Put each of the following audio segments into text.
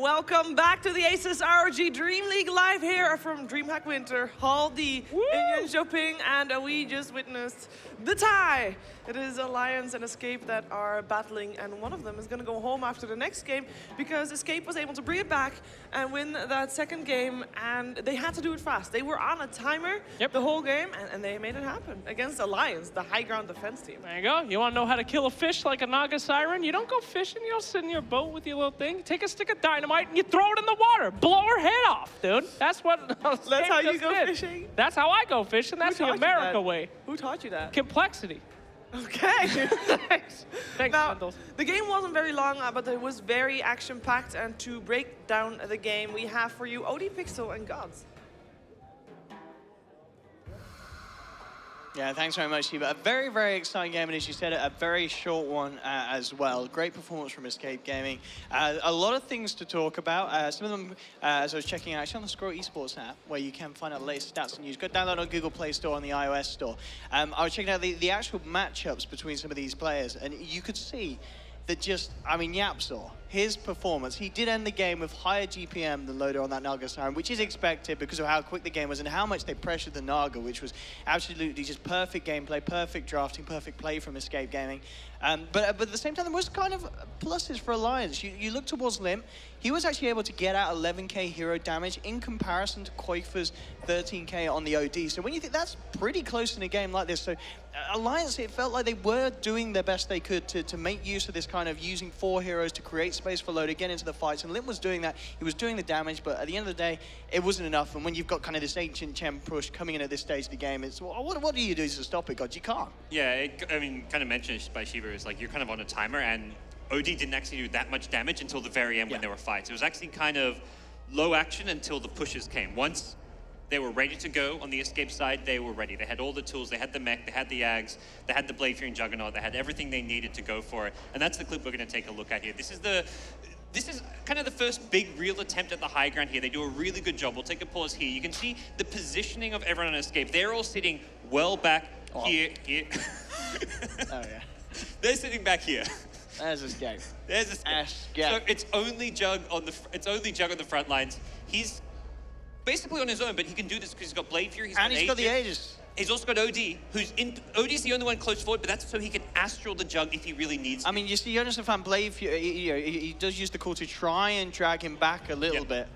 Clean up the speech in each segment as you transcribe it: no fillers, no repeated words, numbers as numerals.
welcome back to the ASUS ROG DreamLeague live here from DreamHack Winter Hall, the Indian Shopping, and we just witnessed the tie. It is Alliance and Escape that are battling, and one of them is going to go home after the next game because Escape was able to bring it back and win that second game, and they had to do it fast. They were on a timer the whole game, and they made it happen against Alliance, the high ground defense team. There you go. You want to know how to kill a fish like a Naga Siren? You don't go fishing. You don't sit in your boat with your little thing. You take a stick of dynamite and you throw it in the water. Blow her head off, dude. That's what. That's how you go fishing? That's how I go fishing. That's the America way. Who taught you that? Complexity. Okay. Thanks. Thanks, now, Wendell. the game wasn't very long, but it was very action-packed. And to break down the game, we have for you OD Pixel and Gods. Yeah, thanks very much, Shiva. A very, very exciting game, and as you said, a very short one as well. Great performance from Escape Gaming. A lot of things to talk about. Some of them, as I was checking out, actually on the SEMIFINAL esports app, where you can find out the latest stats and news. Go download on Google Play Store, on the iOS Store. I was checking out the actual matchups between some of these players, and you could see that just, I mean, Yapsor, his performance, he did end the game with higher GPM than Loader on that Naga Siren, which is expected because of how quick the game was and how much they pressured the Naga, which was absolutely just perfect gameplay, perfect drafting, perfect play from Escape Gaming. But at the same time, there was kind of pluses for Alliance. You look towards Limp, he was actually able to get out 11k hero damage in comparison to Koifa's 13k on the OD. So when you think that's pretty close in a game like this, so Alliance, it felt like they were doing their best they could to make use of this kind of using 4 heroes to create space for Loader, get into the fights, and Limp was doing that. He was doing the damage, but at the end of the day, it wasn't enough. And when you've got kind of this ancient champ push coming in at this stage of the game, it's, well, what do you do to stop it, God? You can't. Yeah, I mean, kind of mentioned by Shiva is like you're kind of on a timer, and OD didn't actually do that much damage until the very end when there were fights. It was actually kind of low action until the pushes came. Once they were ready to go on the Escape side, they were ready. They had all the tools, they had the mech, they had the Ags, they had the Blade Fury and Juggernaut, they had everything they needed to go for it. And that's the clip we're going to take a look at here. This is kind of the first big real attempt at the high ground here. They do a really good job. We'll take a pause here. You can see the positioning of everyone on Escape. They're all sitting well back here. Oh, yeah. They're sitting back here. There's Escape. There's Escape. So it's only Jug on the front lines. He's basically on his own, but he can do this because he's got Blade Fury. He's got the Aegis. He's also got OD, OD's the only one close forward, but that's so he can astral the Jug if he really needs to. I mean, you see, Jonas fan Blade Fury, he does use the call to try and drag him back a little bit.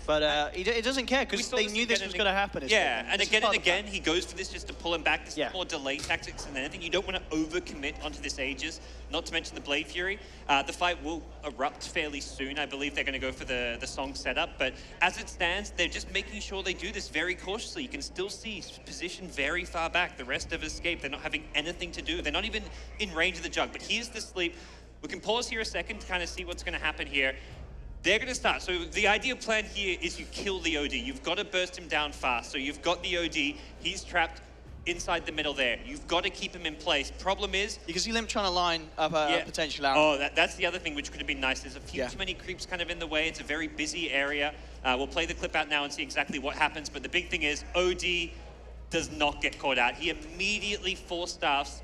But he doesn't care because they knew this was going to happen. Yeah, and again, he goes for this just to pull him back. This is more delay tactics than anything. You don't want to overcommit onto this Aegis, not to mention the Blade Fury. The fight will erupt fairly soon. I believe they're going to go for the song setup, but as it stands, they're just making sure they do this very cautiously. You can still see position very far back. The rest of Escape, they're not having anything to do. They're not even in range of the Jug, but here's the sleep. We can pause here a second to kind of see what's going to happen here. They're going to start. So the ideal plan here is you kill the OD. You've got to burst him down fast. So you've got the OD. He's trapped inside the middle there. You've got to keep him in place. Problem is... You can see Limp trying to line up a potential arrow. Oh, that's the other thing which could have been nice. There's a few too many creeps kind of in the way. It's a very busy area. We'll play the clip out now and see exactly what happens. But the big thing is OD does not get caught out. He immediately 4-staffs.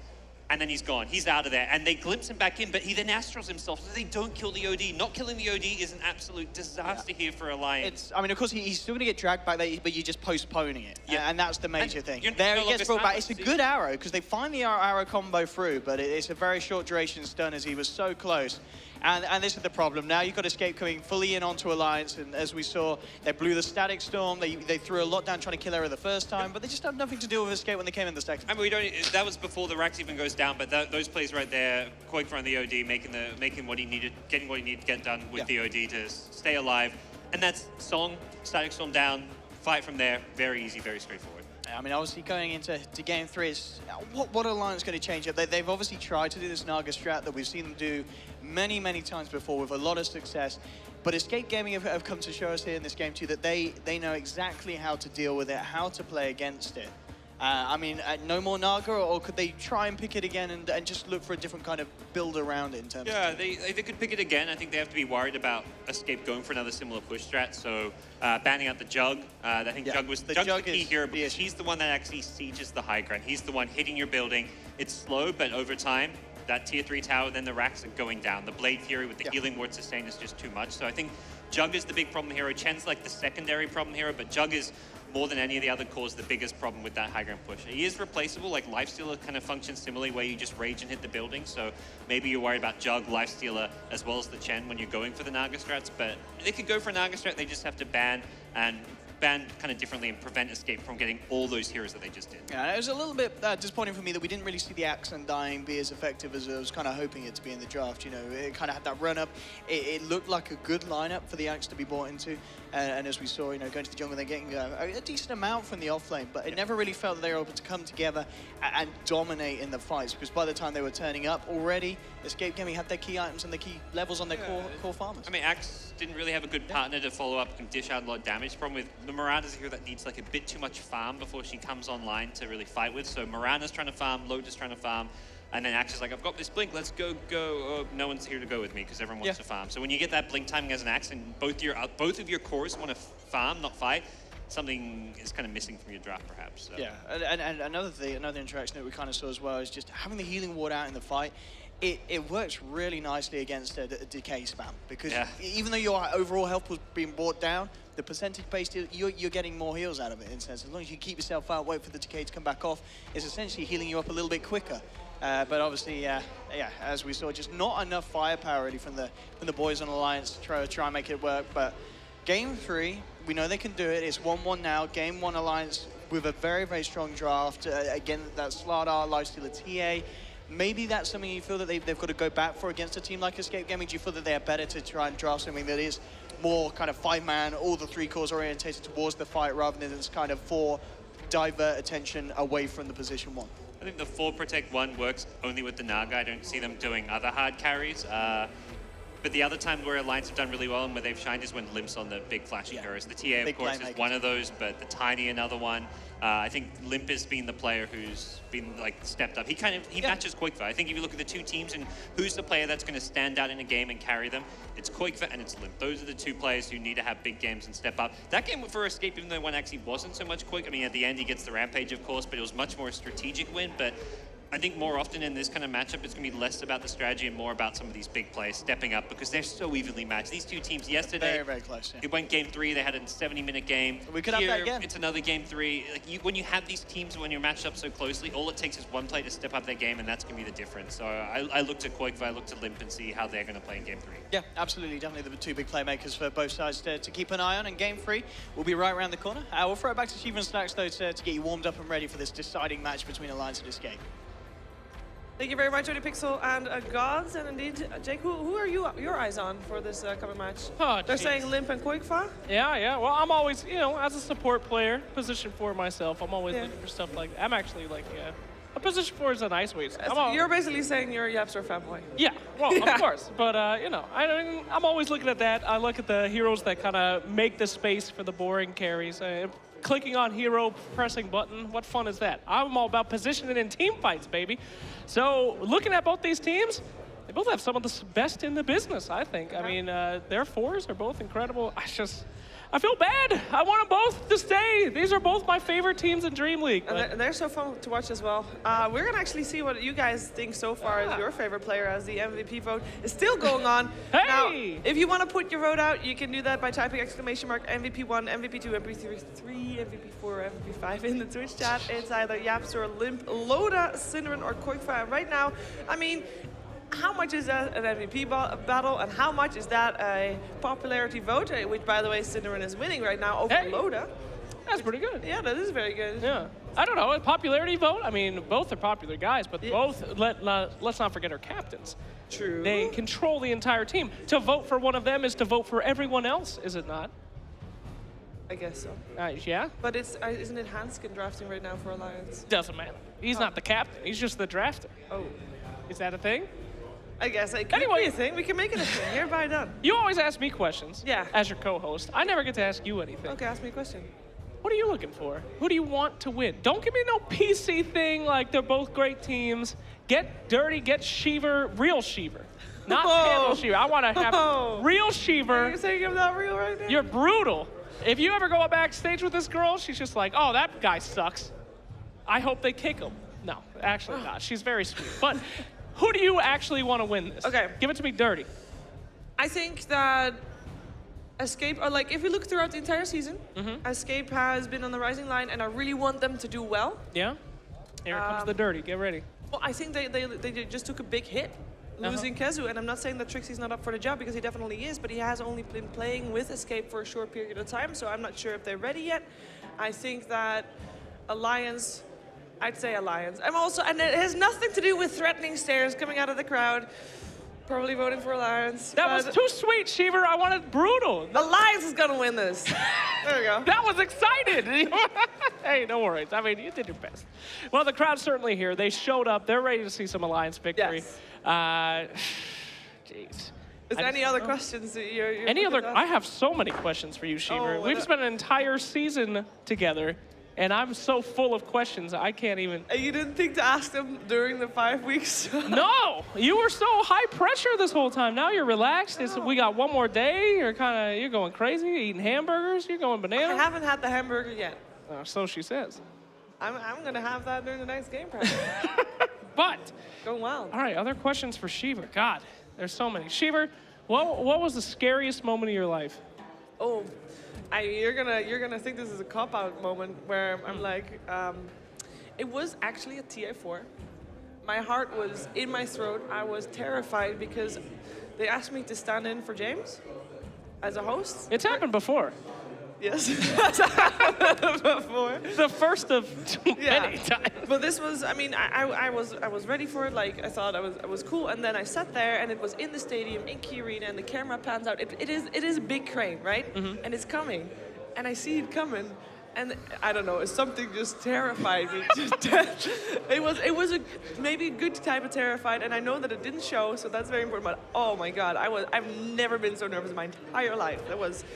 And then he's gone. He's out of there. And they glimpse him back in, but he then astrals himself, so they don't kill the OD. Not killing the OD is an absolute disaster here for Alliance. I mean, of course, he's still going to get dragged back there, but you're just postponing it. Yeah. And that's the major thing. There he gets brought back. It's a good arrow, because they find the arrow combo through, but it's a very short duration stun as he was so close. And this is the problem. Now you've got Escape coming fully in onto Alliance, and as we saw, they blew the Static Storm. They threw a lot down trying to kill her the first time, but they just had nothing to do with Escape when they came in the second. I mean, that was before the Rax even goes down, but those plays right there, Koik on the OD, making what he needed, getting what he needed to get done with the OD to stay alive. And that's Song, Static Storm down, fight from there. Very easy, very straightforward. I mean, obviously going into Game 3, is what Alliance going to change up? They've obviously tried to do this Naga strat that we've seen them do many, many times before with a lot of success. But Escape Gaming have come to show us here in this game too that they know exactly how to deal with it, how to play against it. I mean, no more Naga, or could they try and pick it again and just look for a different kind of build around it in terms of... they could pick it again. I think they have to be worried about Escape going for another similar push strat, so banning out the Jug. I think Jug's the key here, because he's the one that actually sieges the high ground. He's the one hitting your building. It's slow, but over time, that tier 3 tower, then the racks are going down. The Blade Fury with the healing ward sustain is just too much, so I think Jug is the big problem hero. Chen's like the secondary problem hero, but Jug is more than any of the other cores the biggest problem with that high ground push. He is replaceable, like Lifestealer kind of functions similarly where you just rage and hit the building, so maybe you're worried about Jug, Lifestealer, as well as the Chen when you're going for the Naga strats, but they could go for a Naga strat, they just have to ban kind of differently and prevent Escape from getting all those heroes that they just did. Yeah, it was a little bit disappointing for me that we didn't really see the Axe Undying be as effective as I was kind of hoping it to be in the draft. You know, it kind of had that run up. It looked like a good lineup for the Axe to be brought into. And as we saw, you know, going to the jungle, they're getting a decent amount from the offlane, but it never really felt that they were able to come together and dominate in the fights, because by the time they were turning up already, Escape Gaming had their key items and the key levels on their core farmers. I mean, Axe didn't really have a good partner to follow up and dish out a lot of damage. The problem with the Mirana's a hero that needs like a bit too much farm before she comes online to really fight with. So Mirana's trying to farm, Loda's trying to farm, and then Axe is like, I've got this blink, let's go. Oh, no one's here to go with me because everyone wants to farm. So when you get that blink timing as an Axe and both of your cores want to farm, not fight, something is kind of missing from your draft, perhaps. So. Yeah, and another interaction that we kind of saw as well is just having the healing ward out in the fight. It works really nicely against a decay spam, because even though your overall health was being brought down, the percentage based, you're getting more heals out of it in a sense. As long as you keep yourself out, wait for the decay to come back off, it's essentially healing you up a little bit quicker. But obviously, as we saw, just not enough firepower really from the boys on Alliance to try and make it work. But Game 3, we know they can do it. It's 1-1 now. Game 1 Alliance with a very, very strong draft. Again, that Slardar, Lifestealer, TA. Maybe that's something you feel that they've got to go back for against a team like Escape Gaming. Do you feel that they are better to try and draft something that is more kind of 5-man, all the 3 cores orientated towards the fight, rather than this kind of 4 divert attention away from the position 1? I think the 4 Protect 1 works only with the Naga. I don't see them doing other hard carries. But the other time where Alliance have done really well and where they've shined is when Limp's on the big flashy heroes. The TA, of course, is one of those, but the Tiny, another one. I think Limp has been the player who's been like stepped up. He matches Koikva. I think if you look at the 2 teams and who's the player that's going to stand out in a game and carry them, it's Koikva and it's Limp. Those are the 2 players who need to have big games and step up. That game for Escape, even though one actually wasn't so much Koik. I mean, at the end he gets the Rampage, of course, but it was much more a strategic win. But I think more often in this kind of matchup, it's going to be less about the strategy and more about some of these big players stepping up, because they're so evenly matched. These 2 teams yesterday, very, very close. Yeah. It went Game 3. They had a 70-minute game. We could have that again. It's another Game 3. Like when you have these teams, when you're matched up so closely, all it takes is one player to step up their game, and that's going to be the difference. So I looked at Koikva, I looked at Limp, and see how they're going to play in Game 3. Yeah, absolutely. Definitely the 2 big playmakers for both sides to keep an eye on. And Game 3 will be right around the corner. We'll throw it back to Shiva and Snacks, though, to get you warmed up and ready for this deciding match between Alliance and Escape. Thank you very much, ODPixel and Gods. And indeed, Jake, who are your eyes on for this coming match? Oh, They're saying Limp and Koikva? Yeah. Well, I'm always, you know, as a support player, position 4 myself, I'm always looking for stuff like that. I'm actually like, a position 4 is a nice way. You're basically saying you're a Yapster fanboy. Yeah, well, of course. But, you know, I'm always looking at that. I look at the heroes that kind of make the space for the boring carries. Clicking on hero, pressing button, what fun is that? I'm all about positioning in team fights, baby. So looking at both these teams, they both have some of the best in the business, I think. I mean, their 4s are both incredible. I feel bad. I want them both to stay. These are both my favorite teams in DreamLeague. And they're so fun to watch as well. We're going to actually see what you guys think so far as your favorite player, as the MVP vote is still going on. Hey! Now, if you want to put your vote out, you can do that by typing !MVP1, MVP2, MVP3, MVP4, or MVP5 in the Twitch chat. It's either Yapster, Limp, Loda, Synderen, or Koikva. And right now, I mean, how much is that an MVP battle, and how much is that a popularity vote, which, by the way, Synderen is winning right now over Loda? That's pretty good. Yeah, that is very good. Yeah. I don't know, a popularity vote? I mean, both are popular guys, but both, let's not forget our captains. True. They control the entire team. To vote for one of them is to vote for everyone else, is it not? I guess so. Yeah? But isn't it Hanskin drafting right now for Alliance? Doesn't matter. He's not the captain. He's just the drafter. Oh. Is that a thing? I guess it could be a thing. We can make it a thing. Hereby done. You always ask me questions. Yeah. As your co-host. I never get to ask you anything. Okay, ask me a question. What are you looking for? Who do you want to win? Don't give me no PC thing like they're both great teams. Get dirty, get Sheever, real Sheever. Not panel Sheever. I want to have real Sheever. You're saying I'm not real right now? You're brutal. If you ever go backstage with this girl, she's just like, oh, that guy sucks. I hope they kick him. No, actually not. She's very sweet. But who do you actually want to win this? Okay. Give it to me dirty. I think that Escape, or like if you look throughout the entire season, Escape has been on the rising line, and I really want them to do well. Yeah? Here comes the dirty. Get ready. Well, I think they just took a big hit, losing Kezu, and I'm not saying that Trixie's not up for the job, because he definitely is, but he has only been playing with Escape for a short period of time, so I'm not sure if they're ready yet. I think that Alliance, I'd say Alliance. I'm also, and it has nothing to do with threatening stares coming out of the crowd. Probably voting for Alliance. That was too sweet, Shiver. I wanted brutal. Alliance is gonna win this. There we go. That was excited. Hey, no worries. I mean, you did your best. Well, the crowd's certainly here. They showed up. They're ready to see some Alliance victory. Yes. Jeez. Is there any other questions that you're Any other? looking I at? have so many questions for you, Shiver. Oh, We've spent an entire season together, and I'm so full of questions, I can't even. And you didn't think to ask them during the 5 weeks? No, you were so high pressure this whole time. Now you're relaxed. We got one more day. You're going crazy, eating hamburgers. You're going I bananas. haven't had the hamburger yet. So she says. I'm gonna have that during the next game, probably. But, Going wild. all right, other questions for Shiver. God, there's so many. Shiver, what was the scariest moment of your life? Oh, you're gonna think this is a cop-out moment where I'm like, it was actually a TI4. My heart was in my throat. I was terrified because they asked me to stand in for James as a host. It's happened before. Yes, that's happened before. The first of too many times. But this was, I mean, I was ready for it. Like, I thought I was cool, and then I sat there, and it was in the stadium, in Key Arena, and the camera pans out. It is a big crane, right? And it's coming, and I see it coming, and I don't know, something just terrified me to death. It was maybe a good type of terrified, and I know that it didn't show, so that's very important. But oh my God, I've never been so nervous in my entire life.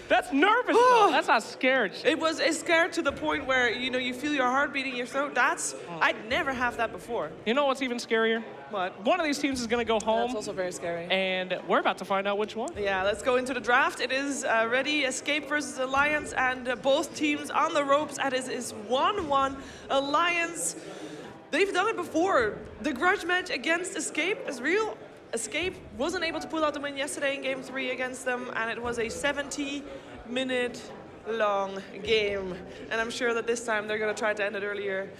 That's nervous, though. That's not scared. It's scared to the point where, you feel your heart beating in your throat. I'd never have that before. You know what's even scarier? What? One of these teams is going to go home. That's also very scary. And we're about to find out which one. Yeah, let's go into the draft. It is ready, Escape versus Alliance, and both teams on the ropes. And it is 1-1. Alliance, they've done it before. The grudge match against Escape is real. Escape wasn't able to pull out the win yesterday in Game 3 against them, and it was a 70-minute long game, and I'm sure that this time they're going to try to end it earlier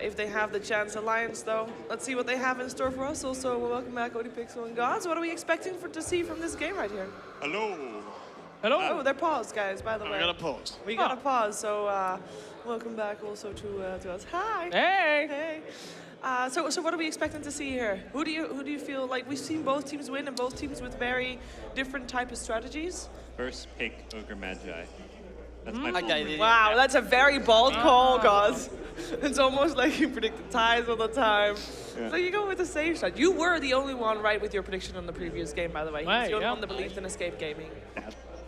if they have the chance. Alliance, though, let's see what they have in store for us. Also, welcome back, ODPixel and Gods. What are we expecting to see from this game right here? Hello. Hello. Oh, they're paused, guys, by the way. We're gonna pause. We got to pause, so welcome back also to us. Hi. Hey. Hey. So what are we expecting to see here? Who do you feel like we've seen both teams win, and both teams with very different type of strategies? First pick Ogre Magi. That's my Wow, that's a very bold call, guys. It's almost like you predicted ties all the time. Yeah. So you go with the safe shot. You were the only one right with your prediction on the previous game, by the way. Right, You're the yeah. one that believed in Escape Gaming.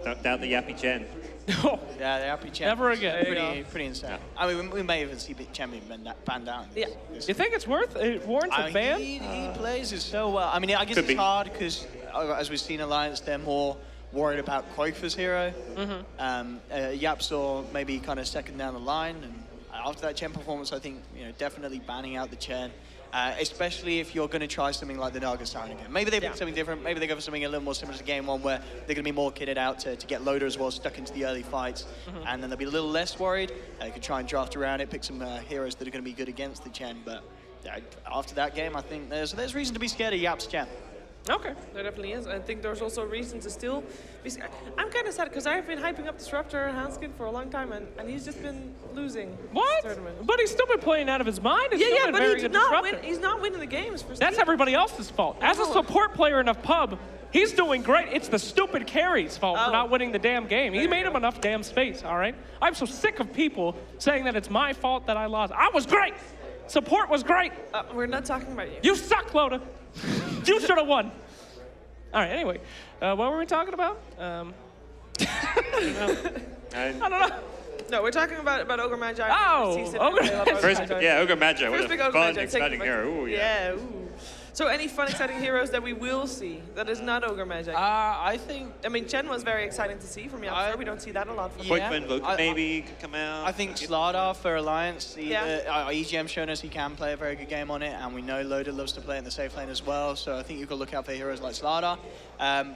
Don't doubt the Yappy Chen. No. Yeah, the happy champ. Never again. Pretty insane. Yeah. I mean, we may even see champion banned down. Yeah. You think it warrants a ban? He plays it so well. I mean, I guess Could it's be. hard because, as we've seen Alliance, they're more worried about Koifa's hero. Yapsor maybe kind of second down the line, and after that Chen performance, I think definitely banning out the Chen. Especially if you're going to try something like the Naga Siren again. Maybe they pick something different. Maybe they go for something a little more similar to Game 1 where they're going to be more kitted out to get Loader as well, stuck into the early fights. And then they'll be a little less worried. They could try and draft around it, pick some heroes that are going to be good against the Chen. But after that game, I think there's reason to be scared of Yap's Chen. Okay, there definitely is. I think there's also reason to still be scared. I'm kind of sad because I've been hyping up Disruptor Hanskin for a long time, and he's just been losing. What? This tournament. But he's still been playing out of his mind. He's still been but very he good did not disruptor. win. He's not winning the games for That's Steel. everybody else's fault. As a support player in a pub, he's doing great. It's the stupid carry's fault for not winning the damn game. He made him enough damn space, all right? I'm so sick of people saying that it's my fault that I lost. I was great. Support was great. We're not talking about you. You suck, Loda. You should have won. All right, anyway, what were we talking about? I don't know. No, we're talking about Ogre Magi. Oh, Ogre Magi. First, yeah, Ogre Magi. What First pick a Ogre fun, Magi, exciting second hero. Ooh, yeah. Yeah, ooh. So any fun, exciting heroes that we will see that is not Ogre Magi? I think I mean, Chen was very exciting to see from Yapsor. We don't see that a lot from Yeah. him. Point Invoker maybe could come out. I think Slardar for Alliance, EGM's shown us he can play a very good game on it, and we know Loader loves to play in the safe lane as well, so I think you could look out for heroes like Slardar.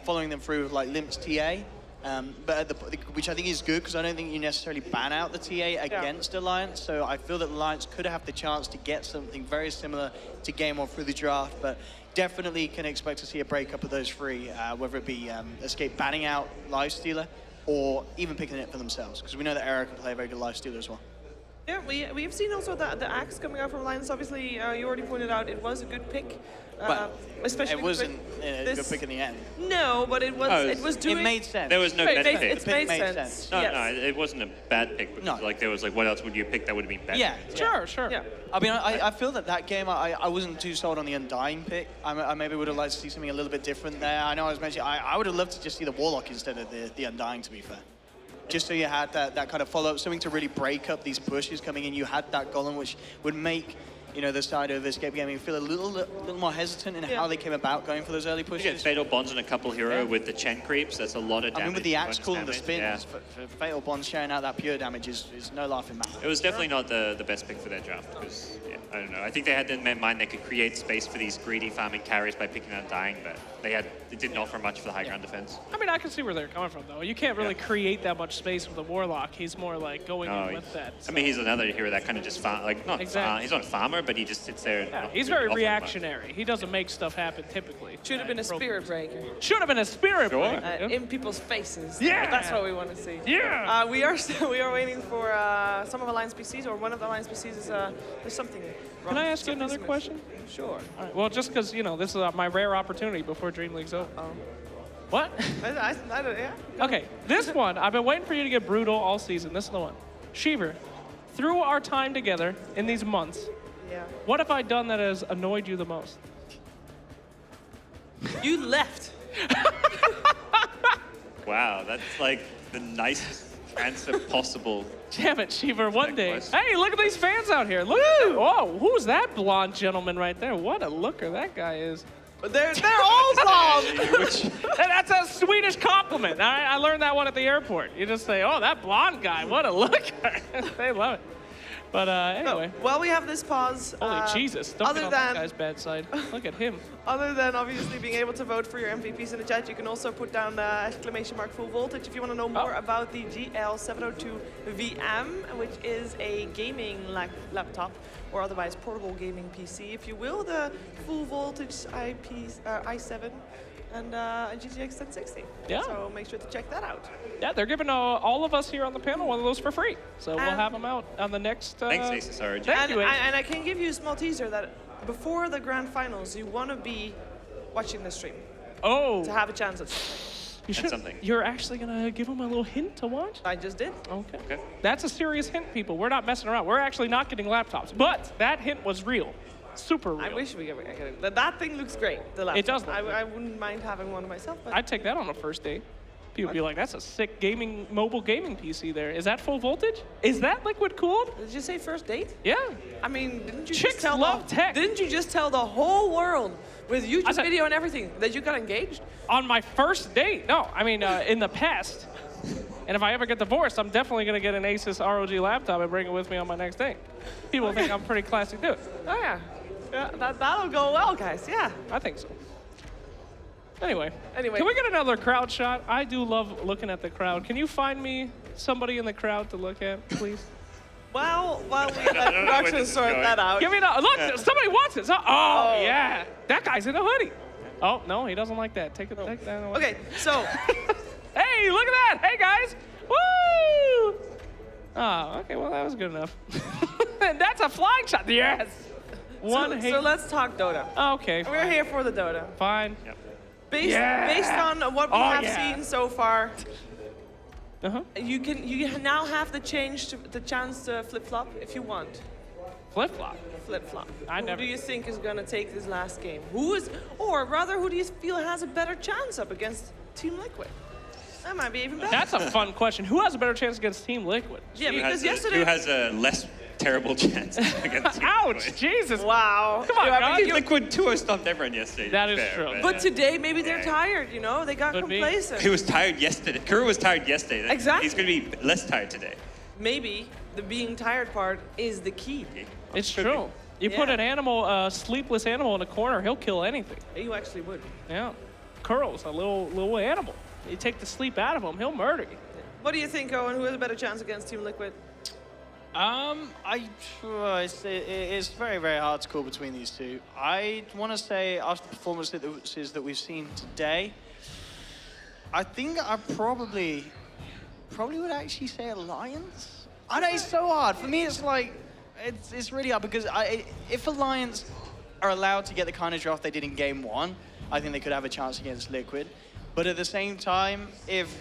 Following them through with like Limp's TA, which I think is good because I don't think you necessarily ban out the TA against Alliance. So I feel that Alliance could have the chance to get something very similar to Game On through the draft, but definitely can expect to see a breakup of those three, whether it be Escape banning out Lifestealer or even picking it for themselves, because we know that Era can play a very good Lifestealer as well. Yeah, we've seen also the Axe coming out from Alliance. Obviously, you already pointed out it was a good pick. Especially it wasn't a good pick in the end. No, but it was doing. It made sense. There was no better pick. It made sense. No, yes. no, it wasn't a bad pick. Because, like, there was like, what else would you pick that would have been better? Yeah, Sure. Yeah. I mean, I feel that game, I wasn't too sold on the Undying pick. I maybe would have liked to see something a little bit different there. I know I was mentioning, I would have loved to just see the Warlock instead of the Undying, to be fair. Just so you had that kind of follow-up, something to really break up these pushes coming in. You had that Golem, which would make, you know, the side of Escape Gaming feel a little more hesitant in how they came about going for those early pushes. You get Fatal Bonds and a couple hero with the Chen creeps. That's a lot of damage. I mean, with the Axe Call and the bonus spins, damage, for Fatal Bonds sharing out that pure damage is no laughing matter. It was definitely not the best pick for their draft because, I don't know. I think they had in their mind they could create space for these greedy farming carries by picking out Dying, but it didn't offer much for the high ground defense. I mean, I can see where they're coming from, though. You can't really create that much space with a Warlock. He's more like going in with that. So. I mean, he's another hero that kind of just he's not a farmer, but he just sits there. And he's very reactionary. He doesn't make stuff happen typically. Should have been a Spirit Breaker. Should have been a Spirit Breaker. In people's faces. Yeah. That's what we want to see. Yeah. We are waiting for some of Alliance PCs, or one of the Alliance PCs is there's something wrong. Can I ask you another question? Sure. All right. Well, just because, you know, this is my rare opportunity before DreamLeague's over. What? I don't, yeah. Okay, this one, I've been waiting for you to get brutal all season. This is the one. Shiver, through our time together in these months, what have I done that has annoyed you the most? You left. Wow, that's like the nicest answer possible. Damn it, Shiver, one day. Nice. Hey, look at these fans out here. Look at that. Whoa, who's that blonde gentleman right there? What a looker that guy is. They're all blonde. That's a Swedish compliment. I learned that one at the airport. You just say, oh, that blonde guy, what a looker. They love it. But anyway. While we have this pause. Holy Jesus, don't get on that guy's bad side. Look at him. Other than obviously being able to vote for your MVPs in the chat, you can also put down !full voltage if you want to know more about the GL702 VM, which is a gaming laptop, or otherwise portable gaming PC, if you will, the full voltage i7 and GTX 1060. Yeah. So make sure to check that out. Yeah, they're giving all of us here on the panel one of those for free. So we'll have them out on the next... Thanks, ASUS ROG. Thank you, and I can give you a small teaser that before the grand finals, you want to be watching the stream. Oh. To have a chance at something. You should. Something. You're actually going to give them a little hint to watch? I just did. Okay. That's a serious hint, people. We're not messing around. We're actually not getting laptops. But that hint was real. Super real. I wish we could get it. That thing looks great, the laptop. It does look I wouldn't mind having one myself. But I'd take that on a first date. People would be like, that's a sick mobile gaming PC there. Is that full voltage? Is that liquid cooled? Did you say first date? Yeah. I mean, didn't you Chicks just tell love tech. Didn't you just tell the whole world with YouTube video and everything that you got engaged? On my first date? No, I mean, in the past. And if I ever get divorced, I'm definitely going to get an ASUS ROG laptop and bring it with me on my next date. People think I'm a pretty classy dude. Oh, yeah. That'll go well, guys. Yeah. I think so. Anyway, can we get another crowd shot? I do love looking at the crowd. Can you find me somebody in the crowd to look at, please? Well, while we let production sort that out. Give me that. Look, somebody wants it. Oh, yeah. That guy's in a hoodie. Oh, no, he doesn't like that. Take that away. Okay, so. Hey, look at that. Hey, guys. Woo! Oh, okay, well, that was good enough. And that's a flying shot. Yes. So let's talk Dota. Okay. We're here for the Dota. Fine. Yep. Based on what we have seen so far, you now have the chance to flip flop if you want. Flip flop. Flip flop. Who do you think is gonna take this last game? Who do you feel has a better chance up against Team Liquid? That might be even better. That's a fun question. Who has a better chance against Team Liquid? Yeah, because yesterday. Who has a less terrible chance against Team Ouch! Liquid? Jesus! Wow. Come on, guys. Team Liquid 2 stomped everyone yesterday. That is true. But today, maybe they're tired, you know? They got complacent. He was tired yesterday. Kuro was tired yesterday. Exactly. He's going to be less tired today. Maybe the being tired part is the key. It's true. You put an animal, sleepless animal in a corner, he'll kill anything. You actually would. Yeah. Kuro's a little animal. You take the sleep out of him, he'll murder you. What do you think, Owen? Who has a better chance against Team Liquid? It's very, very hard to call between these two. I want to say, after the performances that we've seen today, I think I probably would actually say Alliance. I know it's so hard. For me, it's like, it's really hard because if Alliance are allowed to get the kind of draft they did in Game 1, I think they could have a chance against Liquid. But at the same time, if